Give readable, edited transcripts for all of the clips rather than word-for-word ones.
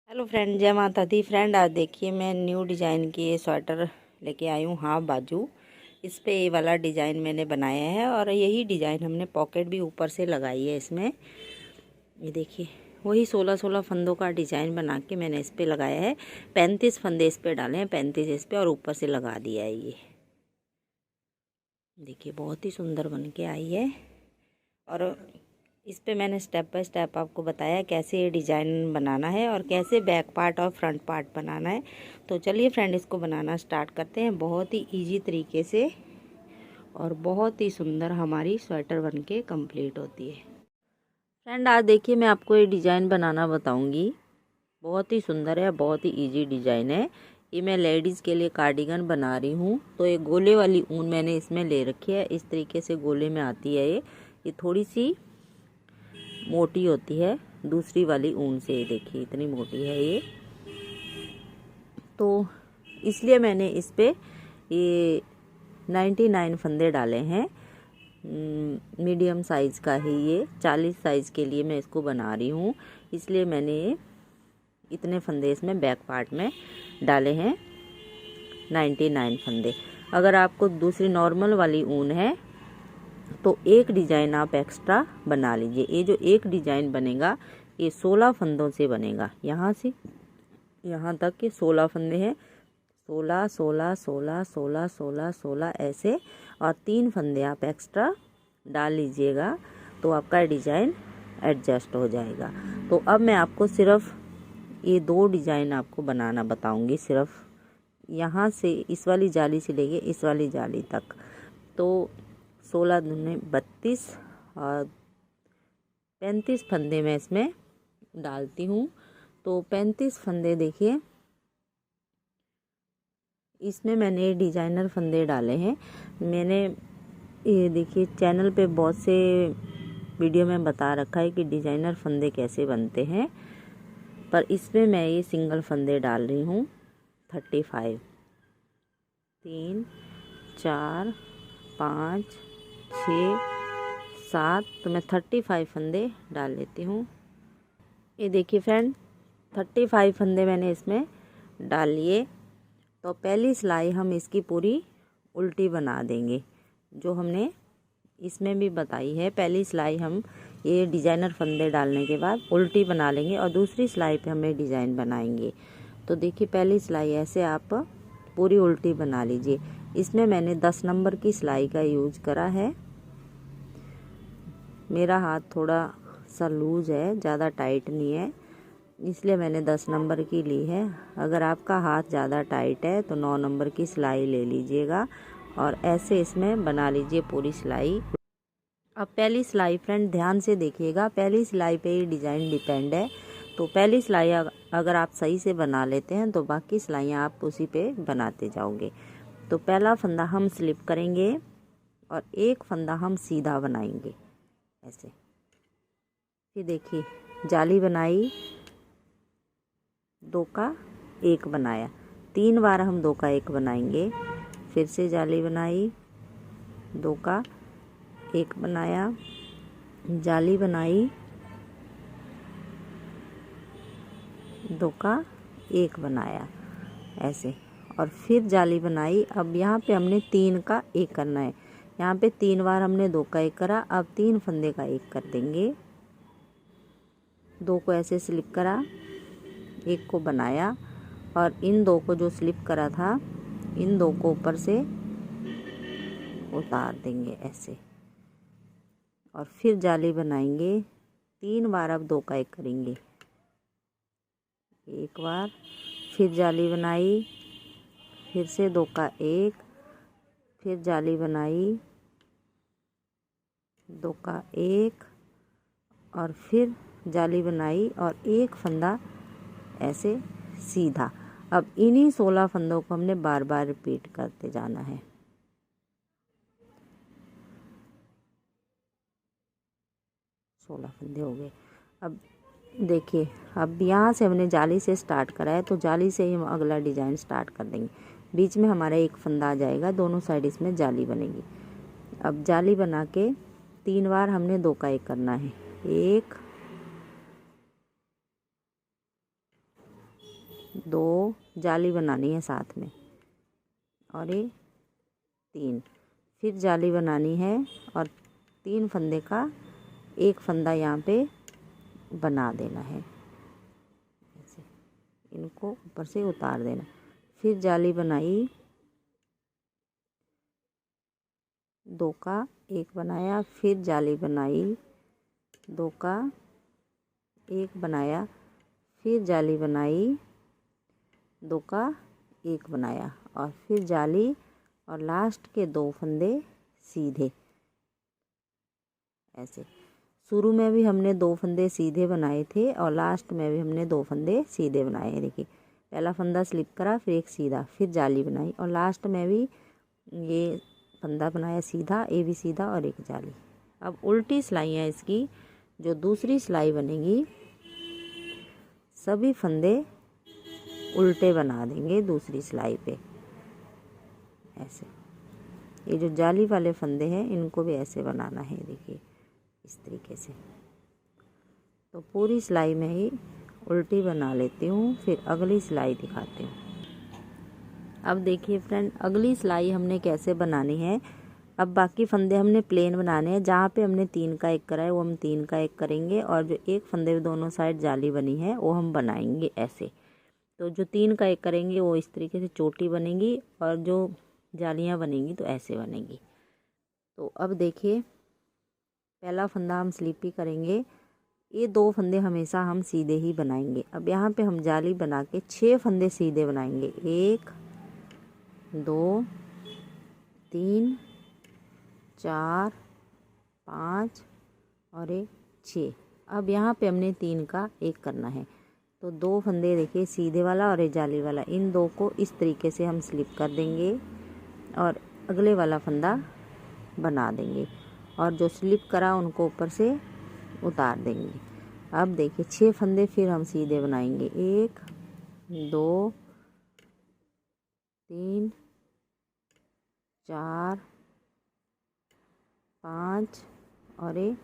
Hello friend, जय माता दी। Friend, आज देखिए मैं न्यू डिज़ाइन की ये स्वेटर लेके आई हूँ, हाफ बाजू। इस पे ये वाला डिज़ाइन मैंने बनाया है और यही डिज़ाइन हमने पॉकेट भी ऊपर से लगाई है इसमें। ये देखिए, वही 16-16 फंदों का डिज़ाइन बना के मैंने इस पे लगाया है। 35 फंदे इस पे डाले हैं, 35 इस पे, और ऊपर से लगा दिया है। ये देखिए, बहुत ही सुंदर बन के आई है। और इस पे मैंने स्टेप बाय स्टेप आपको बताया कैसे ये डिज़ाइन बनाना है और कैसे बैक पार्ट और फ्रंट पार्ट बनाना है। तो चलिए फ्रेंड, इसको बनाना स्टार्ट करते हैं बहुत ही इजी तरीके से, और बहुत ही सुंदर हमारी स्वेटर बनके कंप्लीट होती है। फ्रेंड, आज देखिए मैं आपको ये डिज़ाइन बनाना बताऊंगी। बहुत ही सुंदर है, बहुत ही इजी डिज़ाइन है। ये मैं लेडीज़ के लिए कार्डिगन बना रही हूँ। तो ये गोले वाली ऊन मैंने इसमें ले रखी है। इस तरीके से गोले में आती है ये थोड़ी सी मोटी होती है दूसरी वाली ऊन से। देखिए इतनी मोटी है ये। तो इसलिए मैंने इस पे ये 99 फंदे डाले हैं। मीडियम साइज़ का है ये। 40 साइज़ के लिए मैं इसको बना रही हूँ, इसलिए मैंने इतने फंदे इसमें बैक पार्ट में डाले हैं, 99 फंदे। अगर आपको दूसरी नॉर्मल वाली ऊन है तो एक डिज़ाइन आप एक्स्ट्रा बना लीजिए। ये जो एक डिज़ाइन बनेगा ये 16 फंदों से बनेगा। यहाँ से यहाँ तक के 16 फंदे हैं, 16 16 16 16 16 16 ऐसे, और 3 फंदे आप एक्स्ट्रा डाल लीजिएगा तो आपका डिज़ाइन एडजस्ट हो जाएगा। तो अब मैं आपको सिर्फ ये 2 डिज़ाइन आपको बनाना बताऊंगी, सिर्फ यहाँ से इस वाली जाली से लेके इस वाली जाली तक। तो 16 दूनी 32 और 35 फंदे मैं इसमें डालती हूँ। तो 35 फंदे देखिए, इसमें मैंने डिज़ाइनर फंदे डाले हैं। मैंने ये देखिए चैनल पे बहुत से वीडियो में बता रखा है कि डिज़ाइनर फंदे कैसे बनते हैं, पर इसमें मैं ये सिंगल फंदे डाल रही हूँ। 35, 3 4 5 6 7, तो मैं 35 फंदे डाल लेती हूँ। ये देखिए फ्रेंड, 35 फंदे मैंने इसमें डाल लिए। तो पहली सिलाई हम इसकी पूरी उल्टी बना देंगे, जो हमने इसमें भी बताई है। पहली सिलाई हम ये डिज़ाइनर फंदे डालने के बाद उल्टी बना लेंगे और दूसरी सिलाई पे हमें डिज़ाइन बनाएंगे। तो देखिए, पहली सिलाई ऐसे आप पूरी उल्टी बना लीजिए। इसमें मैंने 10 नंबर की सिलाई का यूज करा है। मेरा हाथ थोड़ा सा लूज है, ज़्यादा टाइट नहीं है, इसलिए मैंने 10 नंबर की ली है। अगर आपका हाथ ज़्यादा टाइट है तो 9 नंबर की सिलाई ले लीजिएगा और ऐसे इसमें बना लीजिए पूरी सिलाई। अब पहली सिलाई फ्रेंड ध्यान से देखिएगा, पहली सिलाई पे ही डिज़ाइन डिपेंड है। तो पहली सिलाई अगर आप सही से बना लेते हैं तो बाकी सिलाइयाँ आप उसी पे बनाते जाओगे। तो पहला फंदा हम स्लिप करेंगे और एक फंदा हम सीधा बनाएंगे ऐसे। फिर देखिए, जाली बनाई, 2 का 1 बनाया, 3 बार हम 2 का 1 बनाएंगे। फिर से जाली बनाई, 2 का 1 बनाया, जाली बनाई, 2 का 1 बनाया ऐसे, और फिर जाली बनाई। अब यहाँ पे हमने 3 का 1 करना है। यहाँ पे 3 बार हमने 2 का 1 करा, अब 3 फंदे का 1 कर देंगे। 2 को ऐसे स्लिप करा, 1 को बनाया, और इन 2 को जो स्लिप करा था इन 2 को ऊपर से उतार देंगे ऐसे, और फिर जाली बनाएंगे। 3 बार अब 2 का 1 करेंगे, 1 बार, फिर जाली बनाई, फिर से 2 का 1, फिर जाली बनाई, 2 का 1, और फिर जाली बनाई और 1 फंदा ऐसे सीधा। अब इन्हीं 16 फंदों को हमने बार बार रिपीट करते जाना है। 16 फंदे हो गए। अब देखिए, अब यहाँ से हमने जाली से स्टार्ट करा है तो जाली से ही हम अगला डिज़ाइन स्टार्ट कर देंगे। बीच में हमारा 1 फंदा आ जाएगा, दोनों साइड इसमें जाली बनेगी। अब जाली बना के 3 बार हमने 2 का 1 करना है, 1 2 जाली बनानी है साथ में, और ये 3 फिर जाली बनानी है, और 3 फंदे का एक फंदा यहाँ पे बना देना है। ऐसे इनको ऊपर से उतार देना। फिर जाली बनाई, 2 का एक बनाया, फिर जाली बनाई, 2 का एक बनाया, फिर जाली बनाई, 2 का एक बनाया, और फिर जाली, और लास्ट के 2 फंदे सीधे। ऐसे शुरू में भी हमने 2 फंदे सीधे बनाए थे, और लास्ट में भी हमने 2 फंदे सीधे बनाए हैं। देखिए पहला फंदा स्लिप करा, फिर एक सीधा, फिर जाली बनाई, और लास्ट में भी ये फंदा बनाया सीधा, ये भी सीधा, और एक जाली। अब उल्टी सिलाई है इसकी, जो दूसरी सिलाई बनेगी सभी फंदे उल्टे बना देंगे दूसरी सिलाई पे। ऐसे ये जो जाली वाले फंदे हैं इनको भी ऐसे बनाना है। देखिए इस तरीके से। तो पूरी सिलाई में ही उल्टी बना लेती हूँ, फिर अगली सिलाई दिखाती हूँ। अब देखिए फ्रेंड, अगली सिलाई हमने कैसे बनानी है। अब बाकी फंदे हमने प्लेन बनाने हैं, जहाँ पे हमने 3 का 1 करा है वो हम 3 का 1 करेंगे, और जो एक फंदे पे दोनों साइड जाली बनी है वो हम बनाएंगे ऐसे। तो जो 3 का 1 करेंगे वो इस तरीके से चोटी बनेगी, और जो जालियाँ बनेंगी तो ऐसे बनेगी। तो अब देखिए पहला फंदा हम स्लीपी करेंगे, ये 2 फंदे हमेशा हम सीधे ही बनाएंगे। अब यहाँ पे हम जाली बना के 6 फंदे सीधे बनाएंगे, 1 2 3 4 5 और 6। अब यहाँ पे हमने 3 का 1 करना है, तो 2 फंदे देखिए सीधे वाला और ये जाली वाला, इन 2 को इस तरीके से हम स्लिप कर देंगे और अगले वाला फंदा बना देंगे, और जो स्लिप करा उनको ऊपर से उतार देंगे। अब देखिए 6 फंदे फिर हम सीधे बनाएंगे, 1 2 3 4 5 और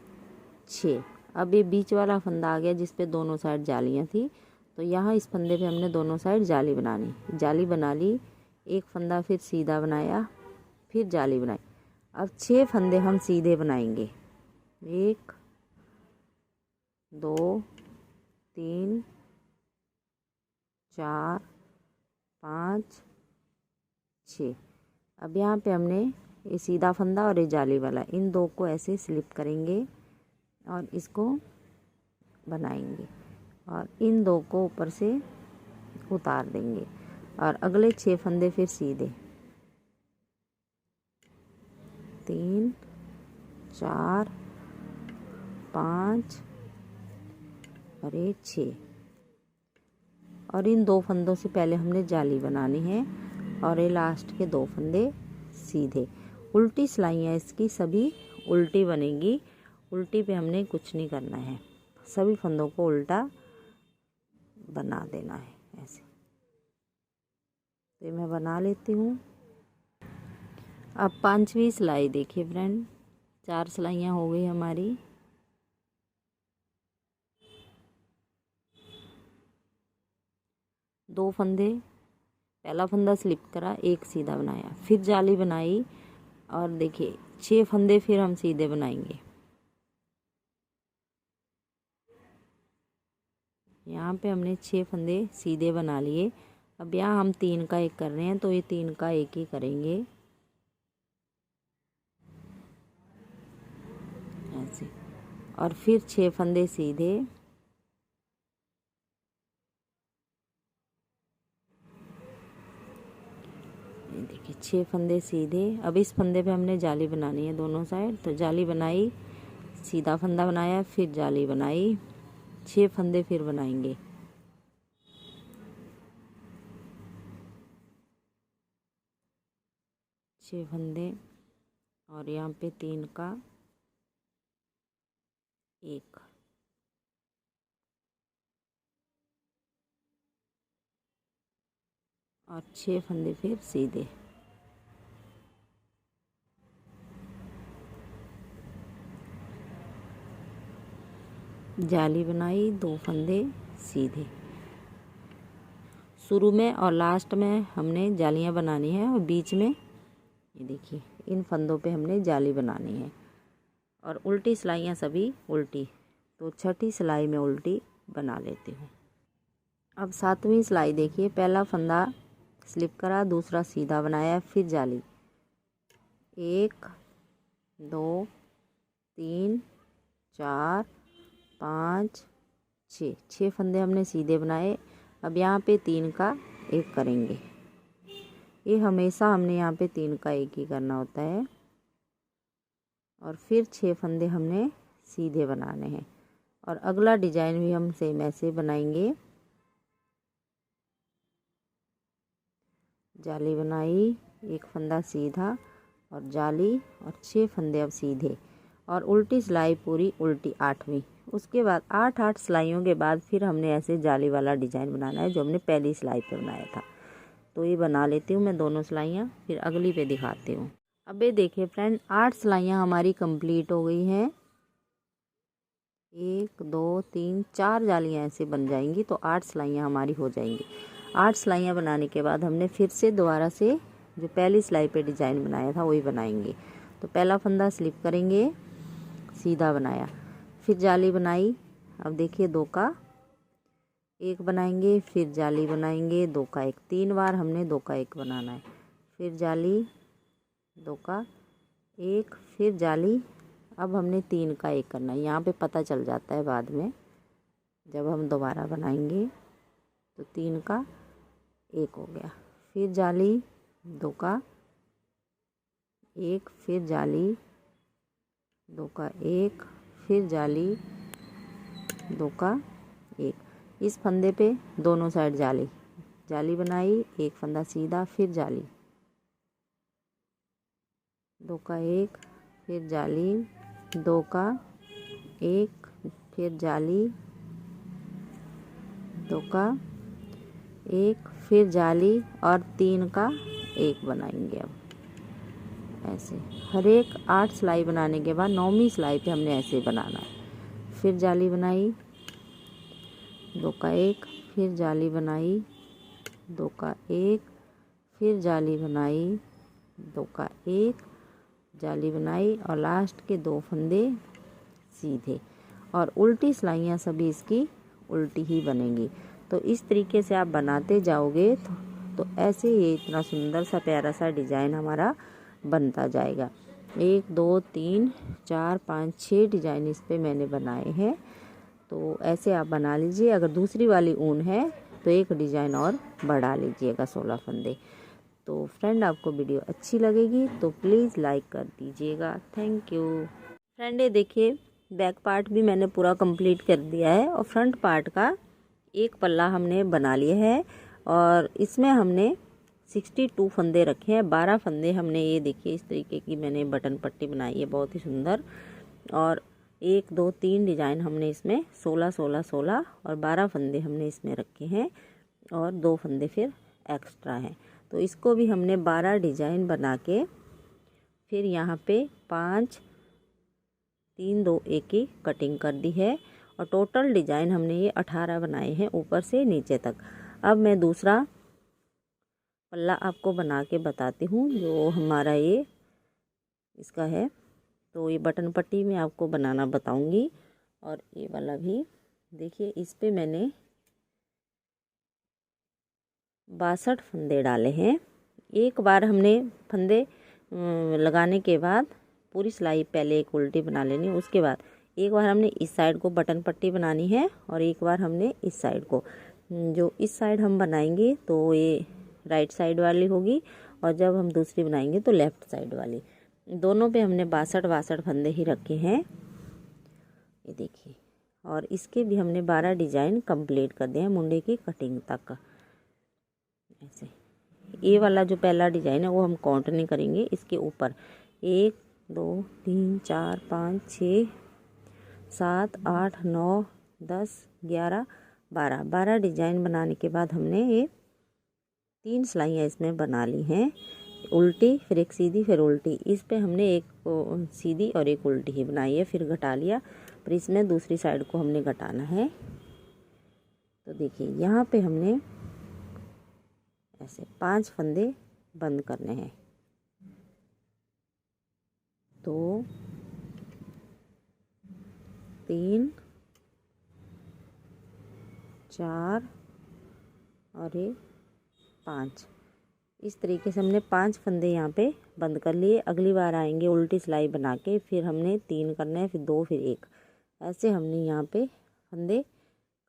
6। अब ये बीच वाला फंदा आ गया जिस पे दोनों साइड जालियाँ थी, तो यहाँ इस फंदे पे हमने दोनों साइड जाली बनानी। जाली बना ली, एक फंदा फिर सीधा बनाया, फिर जाली बनाई। अब 6 फंदे हम सीधे बनाएंगे, 1 2 3 4 5 6। अब यहाँ पे हमने ये सीधा फंदा और ये जाली वाला, इन 2 को ऐसे स्लिप करेंगे और इसको बनाएंगे, और इन 2 को ऊपर से उतार देंगे, और अगले 6 फंदे फिर सीधे, 3 4 5 और 6। और इन 2 फंदों से पहले हमने जाली बनानी है, और ये लास्ट के 2 फंदे सीधे। उल्टी सिलाई है इसकी, सभी उल्टी बनेगी। उल्टी पे हमने कुछ नहीं करना है, सभी फंदों को उल्टा बना देना है ऐसे। तो मैं बना लेती हूँ। अब 5वीं सिलाई देखिए फ्रेंड, 4 सिलाइयाँ हो गई हमारी। दो फंदे, पहला फंदा स्लिप करा, एक सीधा बनाया, फिर जाली बनाई, और देखिए 6 फंदे फिर हम सीधे बनाएंगे। यहाँ पे हमने 6 फंदे सीधे बना लिए। अब यहाँ हम 3 का 1 कर रहे हैं, तो ये 3 का 1 ही करेंगे ऐसे, और फिर 6 फंदे सीधे, देखिए 6 फंदे सीधे। अब इस फंदे पे हमने जाली बनानी है दोनों साइड, तो जाली बनाई, सीधा फंदा बनाया, फिर जाली बनाई, 6 फंदे फिर बनाएंगे, छः फंदे, और यहाँ पे 3 का 1, और 6 फंदे फिर सीधे। जाली बनाई, 2 फंदे सीधे। शुरू में और लास्ट में हमने जालियां बनानी है और बीच में ये देखिए इन फंदों पे हमने जाली बनानी है और उल्टी सिलाइयाँ सभी उल्टी। तो छठी सिलाई में उल्टी बना लेती हूँ। अब सातवीं सिलाई देखिए, पहला फंदा स्लिप करा, दूसरा सीधा बनाया, फिर जाली 1 2 3 4 5 6 फंदे हमने सीधे बनाए। अब यहाँ पे 3 का 1 करेंगे। ये हमेशा हमने यहाँ पे 3 का 1 ही करना होता है। और फिर 6 फंदे हमने सीधे बनाने हैं और अगला डिजाइन भी हम सेम ऐसे बनाएंगे। जाली बनाई, 1 फंदा सीधा और जाली और 6 फंदे अब सीधे और उल्टी सिलाई पूरी उल्टी 8वीं। उसके बाद 8 सिलाइयों के बाद फिर हमने ऐसे जाली वाला डिजाइन बनाना है जो हमने पहली सिलाई पे बनाया था। तो ये बना लेती हूँ मैं दोनों सिलाइयाँ, फिर अगली पे दिखाती हूँ। अब ये देखिए फ्रेंड, 8 सिलाइयाँ हमारी कंप्लीट हो गई हैं। 1 2 3 4 जालियाँ ऐसे बन जाएंगी तो 8 सिलाइयाँ हमारी हो जाएंगी। 8 सिलाइयाँ बनाने के बाद हमने फिर से दोबारा से जो पहली सिलाई पे डिजाइन बनाया था वही बनाएंगे। तो पहला फंदा स्लिप करेंगे, सीधा बनाया, फिर जाली बनाई। अब देखिए 2 का 1 बनाएंगे, फिर जाली बनाएंगे, 2 का 1, 3 बार हमने 2 का 1 बनाना है। फिर जाली, 2 का 1, फिर जाली। अब हमने 3 का 1 करना है। यहाँ पे पता चल जाता है बाद में जब हम दोबारा बनाएंगे। तो 3 का 1 हो गया, फिर जाली, 2 का 1, फिर जाली, 2 का 1, फिर जाली, 2 का 1। इस फंदे पे दोनों साइड जाली, जाली बनाई, 1 फंदा सीधा, फिर जाली, 2 का 1, फिर जाली, 2 का 1, फिर जाली, 2 का 1, फिर जाली और 3 का 1 बनाएंगे। अब ऐसे हर एक 8 सिलाई बनाने के बाद 9वीं सिलाई पे हमने ऐसे बनाना है। फिर जाली बनाई, 2 का 1, फिर जाली बनाई, 2 का 1, फिर जाली बनाई, 2 का 1, जाली बनाई और लास्ट के 2 फंदे सीधे और उल्टी सिलाइयाँ सभी इसकी उल्टी ही बनेंगी। तो इस तरीके से आप बनाते जाओगे तो ऐसे ये इतना सुंदर सा प्यारा सा डिज़ाइन हमारा बनता जाएगा। 1 2 3 4 5 6 डिज़ाइन इस पे मैंने बनाए हैं। तो ऐसे आप बना लीजिए। अगर दूसरी वाली ऊन है तो एक डिज़ाइन और बढ़ा लीजिएगा 16 फंदे। तो फ्रेंड आपको वीडियो अच्छी लगेगी तो प्लीज़ लाइक कर दीजिएगा। Thank you friend. ये देखिए बैक पार्ट भी मैंने पूरा कंप्लीट कर दिया है और फ्रंट पार्ट का एक पल्ला हमने बना लिया है और इसमें हमने 62 फंदे रखे हैं। 12 फंदे हमने, ये देखिए इस तरीके की मैंने बटन पट्टी बनाई है बहुत ही सुंदर। और 1 2 3 डिज़ाइन हमने इसमें 16 16 16 और 12 फंदे हमने इसमें रखे हैं और 2 फंदे फिर एक्स्ट्रा हैं। तो इसको भी हमने 12 डिज़ाइन बना के फिर यहाँ पे 5 3 2 1 की कटिंग कर दी है और टोटल डिज़ाइन हमने ये 18 बनाए हैं ऊपर से नीचे तक। अब मैं दूसरा पल्ला आपको बना के बताती हूँ जो हमारा ये इसका है। तो ये बटन पट्टी में आपको बनाना बताऊंगी और ये वाला भी देखिए इस पे मैंने 62 फंदे डाले हैं। एक बार हमने फंदे लगाने के बाद पूरी सिलाई पहले एक उल्टी बना लेनी, उसके बाद एक बार हमने इस साइड को बटन पट्टी बनानी है और एक बार हमने इस साइड को। जो इस साइड हम बनाएंगे तो ये राइट साइड वाली होगी और जब हम दूसरी बनाएंगे तो लेफ़्ट साइड वाली। दोनों पे हमने 62 फंदे ही रखे हैं, ये देखिए। और इसके भी हमने 12 डिज़ाइन कंप्लीट कर दिए हैं मुंडे की कटिंग तक। ऐसे ये वाला जो पहला डिज़ाइन है वो हम काउंट नहीं करेंगे, इसके ऊपर 1 2 3 4 5 6 7 8 9 10 11 12 डिज़ाइन बनाने के बाद हमने ये 3 सिलाइयाँ इसमें बना ली हैं, उल्टी फिर एक सीधी फिर उल्टी। इस पे हमने एक सीधी और एक उल्टी ही बनाई है, फिर घटा लिया। फिर इसमें दूसरी साइड को हमने घटाना है। तो देखिए यहाँ पे हमने 5 फंदे बंद करने हैं। 2 3 4 और ये 5। इस तरीके से हमने 5 फंदे यहाँ पे बंद कर लिए। अगली बार आएंगे उल्टी सिलाई बना के, फिर हमने 3 करने हैं, फिर 2, फिर 1, ऐसे हमने यहाँ पे फंदे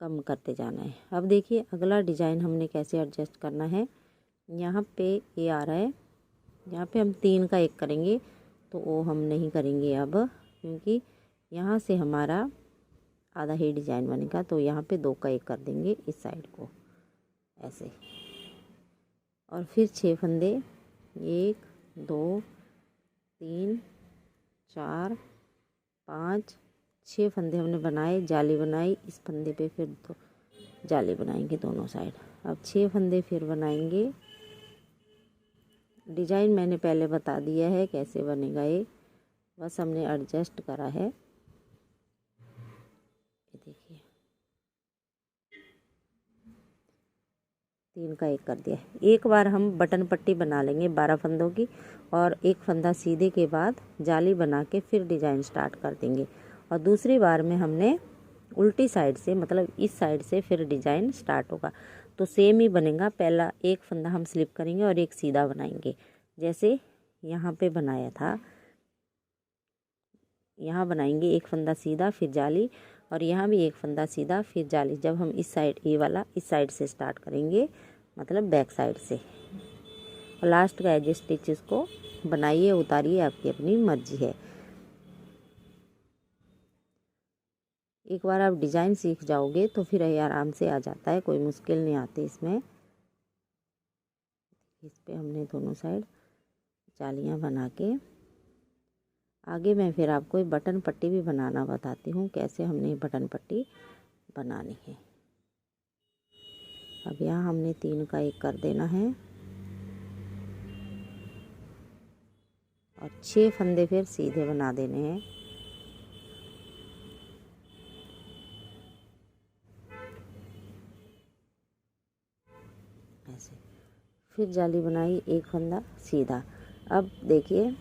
कम करते जाना है। अब देखिए अगला डिजाइन हमने कैसे एडजस्ट करना है। यहाँ पे ये आ रहा है, यहाँ पे हम 3 का 1 करेंगे, तो वो हम नहीं करेंगे अब, क्योंकि यहाँ से हमारा आधा ही डिजाइन बनेगा। तो यहाँ पे 2 का 1 कर देंगे इस साइड को ऐसे, और फिर 6 फंदे 1 2 3 4 5 6 फंदे हमने बनाए, जाली बनाई। इस फंदे पे फिर तो जाली बनाएंगे दोनों साइड। अब 6 फंदे फिर बनाएंगे। डिजाइन मैंने पहले बता दिया है कैसे बनेगा, ये बस हमने एडजस्ट करा है। ये देखिए 3 का 1 कर दिया। एक बार हम बटन पट्टी बना लेंगे 12 फंदों की, और एक फंदा सीधे के बाद जाली बना के फिर डिजाइन स्टार्ट कर देंगे। और दूसरी बार में हमने उल्टी साइड से, मतलब इस साइड से फिर डिजाइन स्टार्ट होगा। तो सेम ही बनेगा। पहला एक फंदा हम स्लिप करेंगे और एक सीधा बनाएंगे, जैसे यहाँ पे बनाया था। यहाँ बनाएंगे एक फंदा सीधा फिर जाली, और यहाँ भी एक फंदा सीधा फिर जाली। जब हम इस साइड, ये वाला इस साइड से स्टार्ट करेंगे, मतलब बैक साइड से। और लास्ट का एज स्टिच इसको बनाइए उतारिए, आपकी अपनी मर्जी है। एक बार आप डिजाइन सीख जाओगे तो फिर ये आराम से आ जाता है, कोई मुश्किल नहीं आती इसमें। इस पे हमने दोनों साइड जालियां बना के, आगे मैं फिर आपको एक बटन पट्टी भी बनाना बताती हूँ, कैसे हमने बटन पट्टी बनानी है। अब यहाँ हमने 3 का 1 कर देना है, और 6 फंदे फिर सीधे बना देने हैं। ऐसे फिर जाली बनाई, एक फंदा सीधा। अब देखिए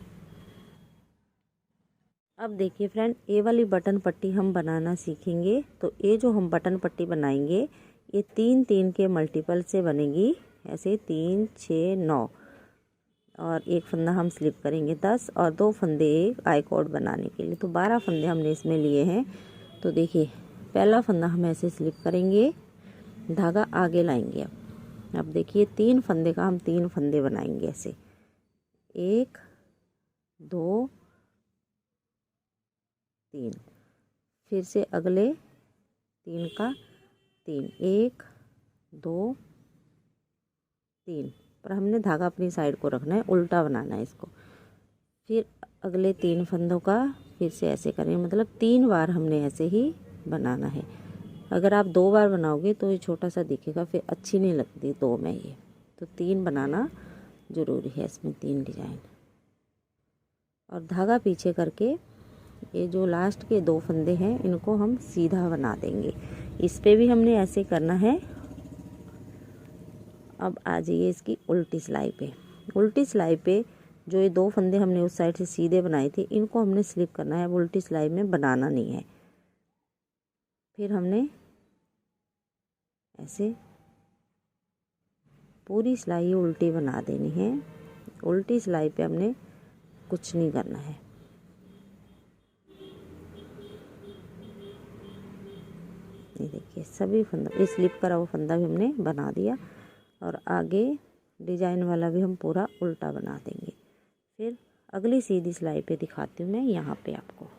फ्रेंड, ये वाली बटन पट्टी हम बनाना सीखेंगे। तो ये जो हम बटन पट्टी बनाएंगे, ये 3-3 के मल्टीपल से बनेगी। ऐसे 3 6 9, और एक फंदा हम स्लिप करेंगे 10, और 2 फंदे एक आई कॉर्ड बनाने के लिए। तो 12 फंदे हमने इसमें लिए हैं। तो देखिए पहला फंदा हम ऐसे स्लिप करेंगे, धागा आगे लाएंगे। अब देखिए 3 फंदे का हम 3 फंदे बनाएंगे ऐसे, 1 2 3, फिर से अगले 3 का 3, 1 2 3, पर हमने धागा अपनी साइड को रखना है, उल्टा बनाना है इसको। फिर अगले 3 फंदों का फिर से ऐसे करेंगे, मतलब 3 बार हमने ऐसे ही बनाना है। अगर आप 2 बार बनाओगे तो ये छोटा सा दिखेगा, फिर अच्छी नहीं लगती 2 में ये। तो 3 बनाना ज़रूरी है इसमें, 3 डिजाइन। और धागा पीछे करके ये जो लास्ट के 2 फंदे हैं इनको हम सीधा बना देंगे। इस पे भी हमने ऐसे करना है। अब आ जाइए इसकी उल्टी सिलाई पे। उल्टी सिलाई पे जो ये 2 फंदे हमने उस साइड से सीधे बनाए थे, इनको हमने स्लिप करना है। अब उल्टी सिलाई में बनाना नहीं है। फिर हमने ऐसे पूरी सिलाई उल्टी बना देनी है। उल्टी सिलाई पे हमने कुछ नहीं करना है। ये देखिए सभी फंदा, ये स्लिप करा हुआ फंदा भी हमने बना दिया, और आगे डिजाइन वाला भी हम पूरा उल्टा बना देंगे। फिर अगली सीधी सिलाई पे दिखाती हूँ मैं यहाँ पे आपको।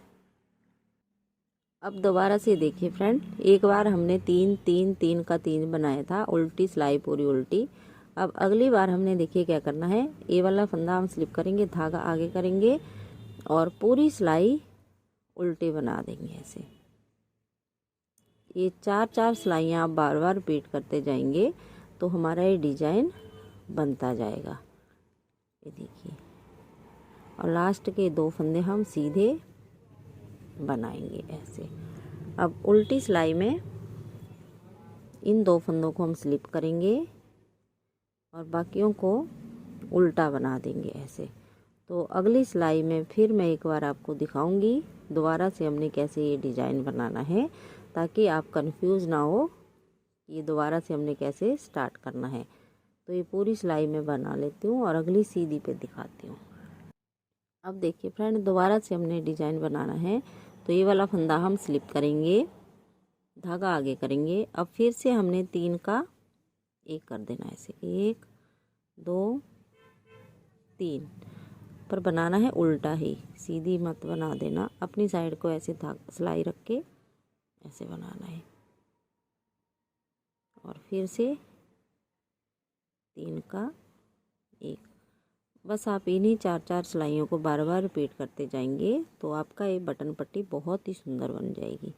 अब दोबारा से देखिए फ्रेंड, एक बार हमने 3 का 3 बनाया था, उल्टी सिलाई पूरी उल्टी। अब अगली बार हमने देखिए क्या करना है, ये वाला फंदा हम स्लिप करेंगे, धागा आगे करेंगे, और पूरी सिलाई उल्टी बना देंगे ऐसे। ये 4 सिलाइयाँ आप बार बार रिपीट करते जाएंगे तो हमारा ये डिजाइन बनता जाएगा। ये देखिए, और लास्ट के 2 फंदे हम सीधे बनाएंगे ऐसे। अब उल्टी सिलाई में इन 2 फंदों को हम स्लिप करेंगे, और बाकियों को उल्टा बना देंगे ऐसे। तो अगली सिलाई में फिर मैं एक बार आपको दिखाऊंगी दोबारा से हमने कैसे ये डिज़ाइन बनाना है, ताकि आप कंफ्यूज ना हो ये दोबारा से हमने कैसे स्टार्ट करना है। तो ये पूरी सिलाई में बना लेती हूँ और अगली सीधी पे दिखाती हूँ। अब देखिए फ्रेंड, दोबारा से हमने डिज़ाइन बनाना है। तो ये वाला फंदा हम स्लिप करेंगे, धागा आगे करेंगे। अब फिर से हमने 3 का 1 कर देना ऐसे, 1 2 3, पर बनाना है उल्टा ही, सीधी मत बना देना। अपनी साइड को ऐसे धागा सिलाई रख के ऐसे बनाना है और फिर से 3 का 1। बस आप इन्हीं 4-4 सिलाइयों को बार बार रिपीट करते जाएंगे तो आपका ये बटन पट्टी बहुत ही सुंदर बन जाएगी।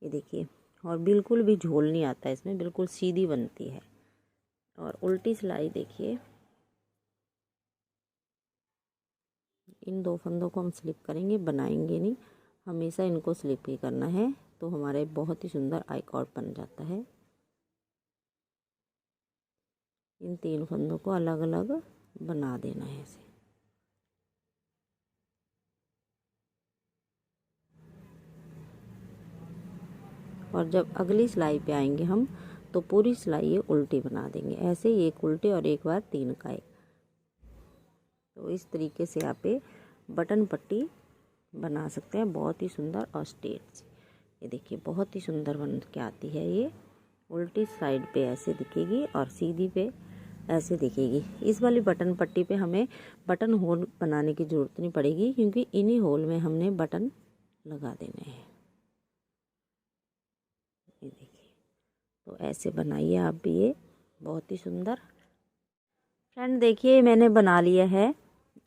ये देखिए, और बिल्कुल भी झोल नहीं आता इसमें, बिल्कुल सीधी बनती है। और उल्टी सिलाई देखिए, इन 2 फंदों को हम स्लिप करेंगे, बनाएंगे नहीं, हमेशा इनको स्लिप ही करना है। तो हमारे बहुत ही सुंदर आई कॉर्ड बन जाता है। इन 3 फंदों को अलग अलग बना देना है ऐसे। और जब अगली सिलाई पे आएंगे हम तो पूरी सिलाई ये उल्टी बना देंगे ऐसे ही, एक उल्टी और एक बार 3 का 1। तो इस तरीके से आप ये बटन पट्टी बना सकते हैं, बहुत ही सुंदर और स्ट्रेट सी। ये देखिए बहुत ही सुंदर बन के आती है। ये उल्टी साइड पे ऐसे दिखेगी और सीधी पे ऐसे दिखेगी। इस वाली बटन पट्टी पे हमें बटन होल बनाने की ज़रूरत नहीं पड़ेगी, क्योंकि इन्हीं होल में हमने बटन लगा देने हैं। ये देखिए, तो ऐसे बनाइए आप भी, ये बहुत ही सुंदर। फ्रेंड देखिए मैंने बना लिया है।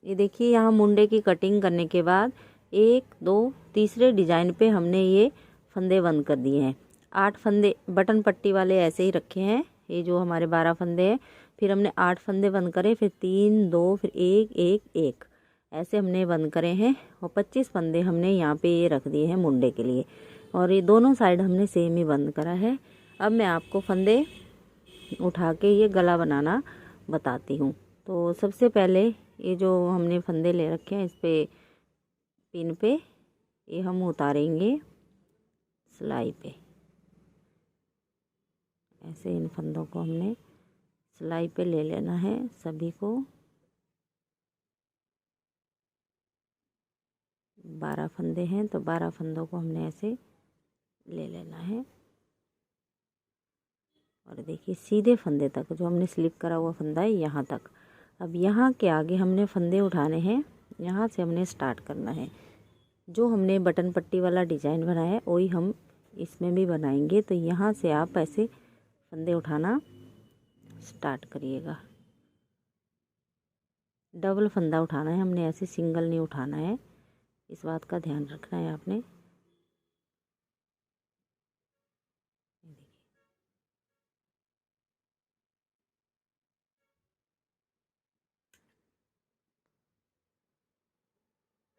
ये देखिए यहाँ मुंडे की कटिंग करने के बाद 1 2 तीसरे डिजाइन पे हमने ये फंदे बंद कर दिए हैं। 8 फंदे बटन पट्टी वाले ऐसे ही रखे हैं, ये जो हमारे 12 फंदे हैं। फिर हमने 8 फंदे बंद करे, फिर 3 2 फिर 1 1 1 ऐसे हमने बंद करे हैं। और 25 फंदे हमने यहाँ पे ये रख दिए हैं मुंडे के लिए। और ये दोनों साइड हमने सेम ही बंद करा है। अब मैं आपको फंदे उठा के ये गला बनाना बताती हूँ। तो सबसे पहले ये जो हमने फंदे ले रखे हैं, इस पे पिन पे ये हम उतारेंगे सिलाई पे। ऐसे इन फंदों को हमने सिलाई पे ले लेना है सभी को। 12 फंदे हैं तो 12 फंदों को हमने ऐसे ले लेना है। और देखिए सीधे फंदे तक, जो हमने स्लिप करा हुआ फंदा है यहाँ तक। अब यहाँ के आगे हमने फंदे उठाने हैं, यहाँ से हमने स्टार्ट करना है। जो हमने बटन पट्टी वाला डिज़ाइन बनाया है वही हम इसमें भी बनाएंगे। तो यहाँ से आप ऐसे फंदे उठाना स्टार्ट करिएगा। डबल फंदा उठाना है हमने, ऐसे सिंगल नहीं उठाना है, इस बात का ध्यान रखना है आपने।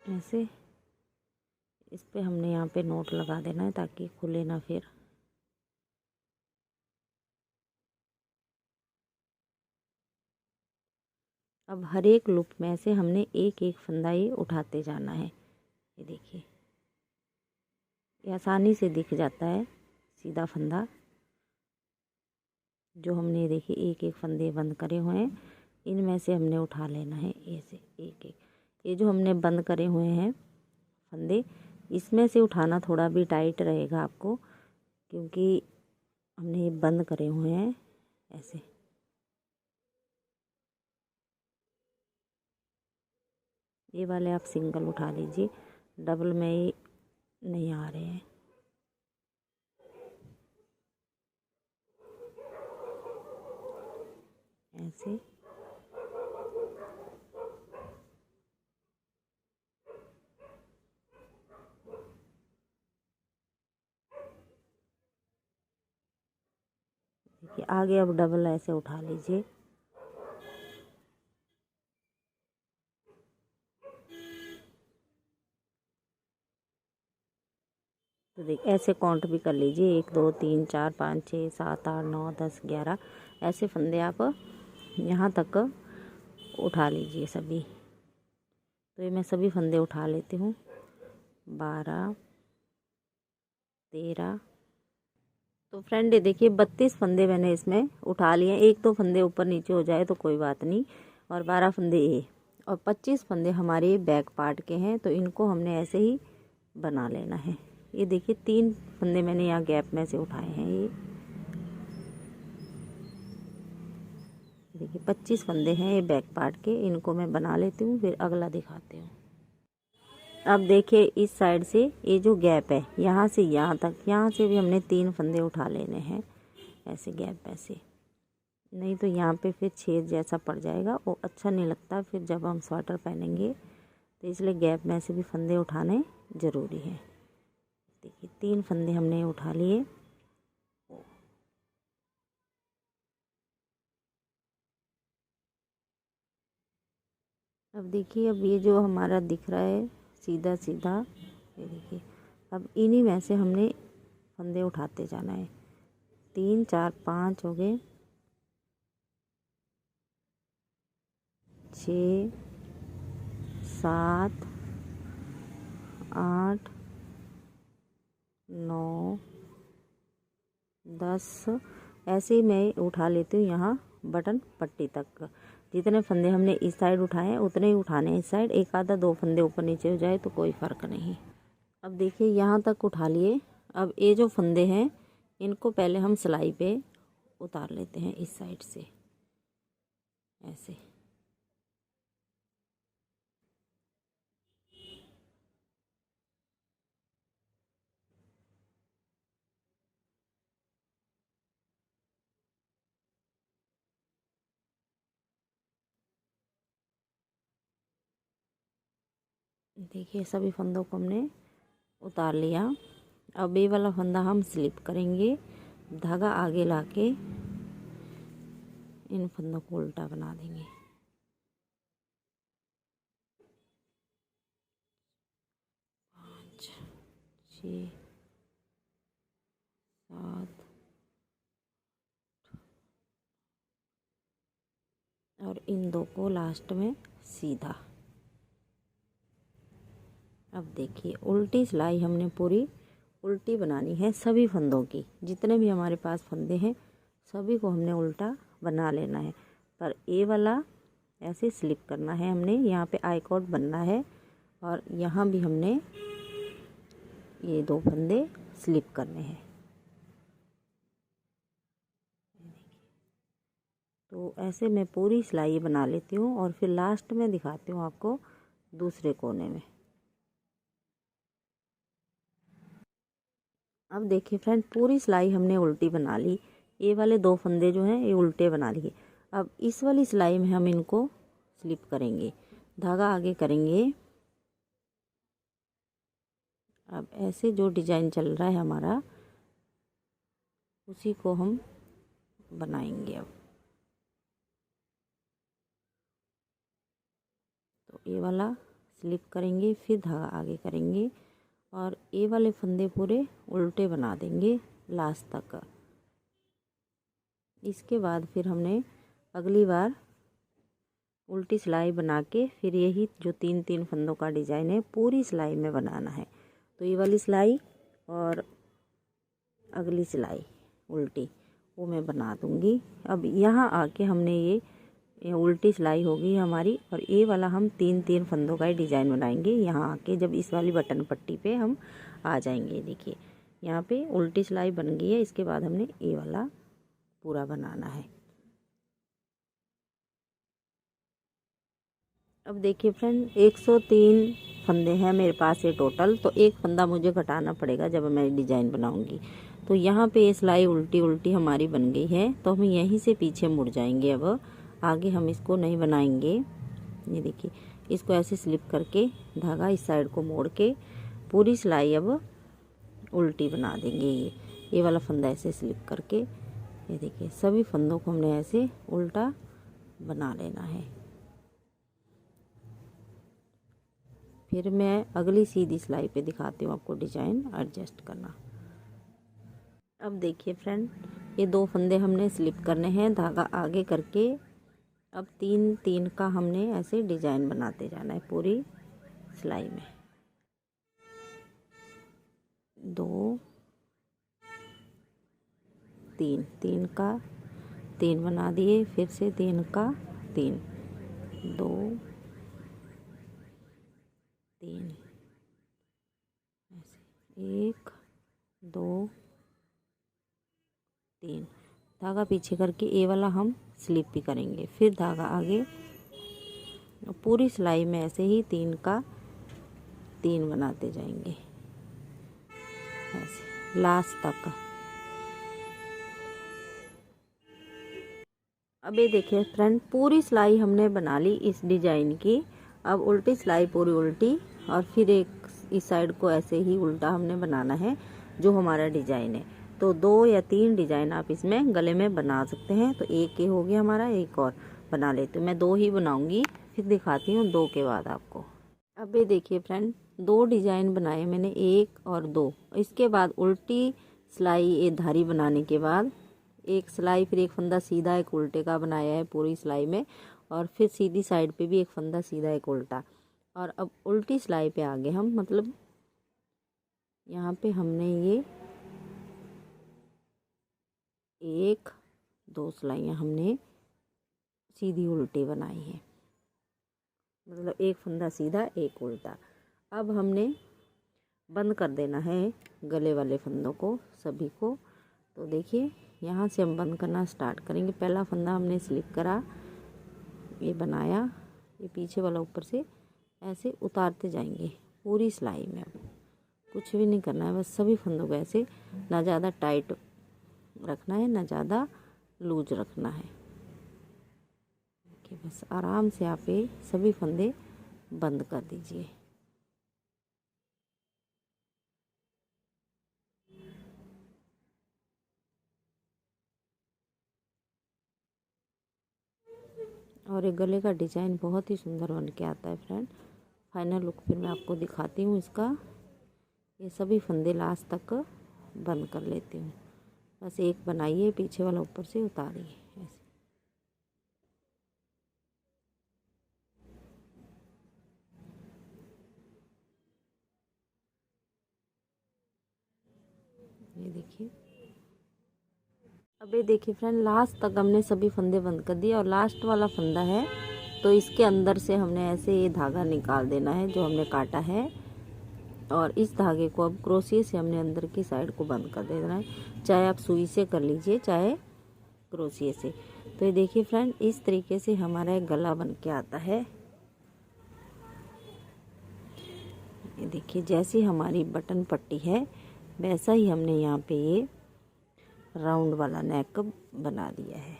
ऐसे इस पे हमने यहाँ पे नोट लगा देना है ताकि खुले ना फिर। अब हर एक लूप में से हमने एक एक फंदा ये उठाते जाना है। ये देखिए, ये आसानी से दिख जाता है सीधा फंदा। जो हमने देखिए एक एक फंदे बंद करे हुए हैं, इनमें से हमने उठा लेना है ऐसे एक एक। ये जो हमने बंद करे हुए हैं फंदे, इसमें से उठाना थोड़ा भी टाइट रहेगा आपको, क्योंकि हमने ये बंद करे हुए हैं ऐसे। ये वाले आप सिंगल उठा लीजिए, डबल में ही नहीं आ रहे हैं। ऐसे देखिए, आगे अब डबल ऐसे उठा लीजिए। तो देखिए ऐसे काउंट भी कर लीजिए, 1 2 3 4 5 6 7 8 9 10 11 ऐसे फंदे आप यहाँ तक उठा लीजिए सभी। तो ये मैं सभी फंदे उठा लेती हूँ। 12, 13। तो फ्रेंड ये देखिए 32 फंदे मैंने इसमें उठा लिए। एक तो फंदे ऊपर नीचे हो जाए तो कोई बात नहीं। और 12 फंदे ये और 25 फंदे हमारे बैक पार्ट के हैं, तो इनको हमने ऐसे ही बना लेना है। ये देखिए 3 फंदे मैंने यहाँ गैप में से उठाए हैं। ये देखिए 25 फंदे हैं ये बैक पार्ट के, इनको मैं बना लेती हूँ, फिर अगला दिखाती हूँ। अब देखिए इस साइड से ये जो गैप है यहाँ से यहाँ तक, यहाँ से भी हमने 3 फंदे उठा लेने हैं ऐसे गैप ऐसे, नहीं तो यहाँ पे फिर छेद जैसा पड़ जाएगा, वो अच्छा नहीं लगता फिर जब हम स्वेटर पहनेंगे। तो इसलिए गैप में से भी फंदे उठाने ज़रूरी है। देखिए 3 फंदे हमने उठा लिए। अब देखिए अब ये जो हमारा दिख रहा है सीधा सीधा, ये देखिए अब इन्हीं में से हमने फंदे उठाते जाना है। 3, 4, 5 हो गए, 6, 7, 8, 9, 10 ऐसे ही मैं उठा लेती हूँ यहाँ बटन पट्टी तक। जितने फंदे हमने इस साइड उठाए हैं उतने ही उठाने हैं इस साइड। एक आधा 2 फंदे ऊपर नीचे हो जाए तो कोई फ़र्क नहीं। अब देखिए यहाँ तक उठा लिए। अब ये जो फंदे हैं इनको पहले हम सिलाई पे उतार लेते हैं इस साइड से ऐसे। देखिए सभी फंदों को हमने उतार लिया। अब ये वाला फंदा हम स्लिप करेंगे, धागा आगे लाके इन फंदों को उल्टा बना देंगे। 5, 6, 7 और इन 2 को लास्ट में सीधा। अब देखिए उल्टी सिलाई हमने पूरी उल्टी बनानी है सभी फंदों की। जितने भी हमारे पास फंदे हैं सभी को हमने उल्टा बना लेना है। पर ये वाला ऐसे स्लिप करना है हमने, यहाँ पे आई कॉर्ड बनना है और यहाँ भी हमने ये 2 फंदे स्लिप करने हैं। तो ऐसे मैं पूरी सिलाई बना लेती हूँ और फिर लास्ट में दिखाती हूँ आपको दूसरे कोने में। अब देखिए फ्रेंड पूरी सिलाई हमने उल्टी बना ली। ये वाले 2 फंदे जो हैं ये उल्टे बना लिए। अब इस वाली सिलाई में हम इनको स्लिप करेंगे, धागा आगे करेंगे। अब ऐसे जो डिजाइन चल रहा है हमारा उसी को हम बनाएंगे। अब तो ये वाला स्लिप करेंगे, फिर धागा आगे करेंगे और ये वाले फंदे पूरे उल्टे बना देंगे लास्ट तक। इसके बाद फिर हमने अगली बार उल्टी सिलाई बना के फिर यही जो 3 फंदों का डिजाइन है पूरी सिलाई में बनाना है। तो ये वाली सिलाई और अगली सिलाई उल्टी वो मैं बना दूंगी। अब यहाँ आके हमने ये उल्टी सिलाई होगी हमारी और ये वाला हम 3 फंदों का ही डिजाइन बनाएंगे। यहाँ आके जब इस वाली बटन पट्टी पे हम आ जाएंगे, देखिए यहाँ पे उल्टी सिलाई बन गई है। इसके बाद हमने ये वाला पूरा बनाना है। अब देखिए फ्रेंड 103 फंदे हैं मेरे पास ये टोटल, तो एक फंदा मुझे घटाना पड़ेगा जब मैं डिजाइन बनाऊंगी। तो यहाँ पे ये सिलाई उल्टी उल्टी हमारी बन गई है, तो हम यहीं से पीछे मुड़ जाएंगे। अब आगे हम इसको नहीं बनाएंगे। ये देखिए इसको ऐसे स्लिप करके धागा इस साइड को मोड़ के पूरी सिलाई अब उल्टी बना देंगे। ये वाला फंदा ऐसे स्लिप करके ये देखिए सभी फंदों को हमने ऐसे उल्टा बना लेना है। फिर मैं अगली सीधी सिलाई पे दिखाती हूँ आपको डिजाइन एडजस्ट करना। अब देखिए फ्रेंड ये 2 फंदे हमने स्लिप करने हैं, धागा आगे करके अब 3-3 का हमने ऐसे डिजाइन बनाते जाना है पूरी सिलाई में। 2 3 3 का 3 बना दिए, फिर से 3 का 3, 2 3 ऐसे 1 2 3। धागा पीछे करके ए वाला हम स्लिप भी करेंगे, फिर धागा आगे। पूरी सिलाई में ऐसे ही 3 का 3 बनाते जाएंगे ऐसे लास्ट तक। अब ये देखिए फ्रेंड, पूरी सिलाई हमने बना ली इस डिजाइन की। अब उल्टी सिलाई पूरी उल्टी, और फिर एक इस साइड को ऐसे ही उल्टा हमने बनाना है जो हमारा डिजाइन है। तो 2 या 3 डिजाइन आप इसमें गले में बना सकते हैं। तो एक ये हो गया हमारा, एक और बना लेते हैं। मैं 2 ही बनाऊंगी, फिर दिखाती हूँ 2 के बाद आपको। अब ये देखिए फ्रेंड, 2 डिजाइन बनाए मैंने, 1 और 2। इसके बाद उल्टी सिलाई ये धारी बनाने के बाद एक सिलाई, फिर एक फंदा सीधा एक उल्टे का बनाया है पूरी सिलाई में, और फिर सीधी साइड पे भी एक फंदा सीधा एक उल्टा। और अब उल्टी सिलाई पे आगे हम, मतलब यहाँ पे हमने ये 1-2 सिलाइयाँ हमने सीधी उल्टी बनाई है, मतलब एक फंदा सीधा एक उल्टा। अब हमने बंद कर देना है गले वाले फंदों को सभी को। तो देखिए यहाँ से हम बंद करना स्टार्ट करेंगे। पहला फंदा हमने स्लिप करा, ये बनाया, ये पीछे वाला ऊपर से ऐसे उतारते जाएंगे पूरी सिलाई में। अब कुछ भी नहीं करना है, बस सभी फंदों को ऐसे, ना ज़्यादा टाइट रखना है ना ज़्यादा लूज रखना है। देखिए बस आराम से आप ये सभी फंदे बंद कर दीजिए। और ये गले का डिजाइन बहुत ही सुंदर बन के आता है फ्रेंड। फाइनल लुक फिर मैं आपको दिखाती हूँ इसका। ये सभी फंदे लास्ट तक बंद कर लेती हूँ। बस एक बनाइए, पीछे वाला ऊपर से उतारिए ऐसे। ये देखिए, अब ये देखिए फ्रेंड, लास्ट तक हमने सभी फंदे बंद कर दिए, और लास्ट वाला फंदा है तो इसके अंदर से हमने ऐसे ये धागा निकाल देना है जो हमने काटा है, और इस धागे को अब क्रोशिया से हमने अंदर की साइड को बंद कर देना है। चाहे आप सुई से कर लीजिए, चाहे क्रोशिया से। तो ये देखिए फ्रेंड, इस तरीके से हमारा एक गला बन के आता है। ये देखिए, जैसी हमारी बटन पट्टी है वैसा ही हमने यहाँ पे ये राउंड वाला नेक बना दिया है।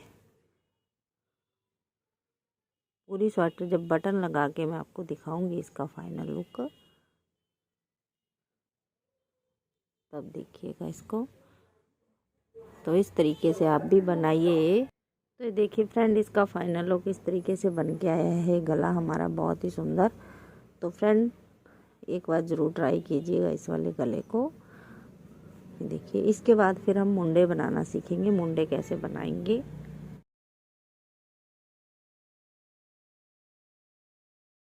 पूरी स्वेटर जब बटन लगा के मैं आपको दिखाऊंगी इसका फाइनल लुक, तब देखिएगा इसको। तो इस तरीके से आप भी बनाइए। तो ये देखिए फ्रेंड, इसका फाइनल लुक इस तरीके से बन के आया है गला हमारा, बहुत ही सुंदर। तो फ्रेंड एक बार ज़रूर ट्राई कीजिएगा इस वाले गले को। देखिए, इसके बाद फिर हम मुंडे बनाना सीखेंगे। मुंडे कैसे बनाएंगे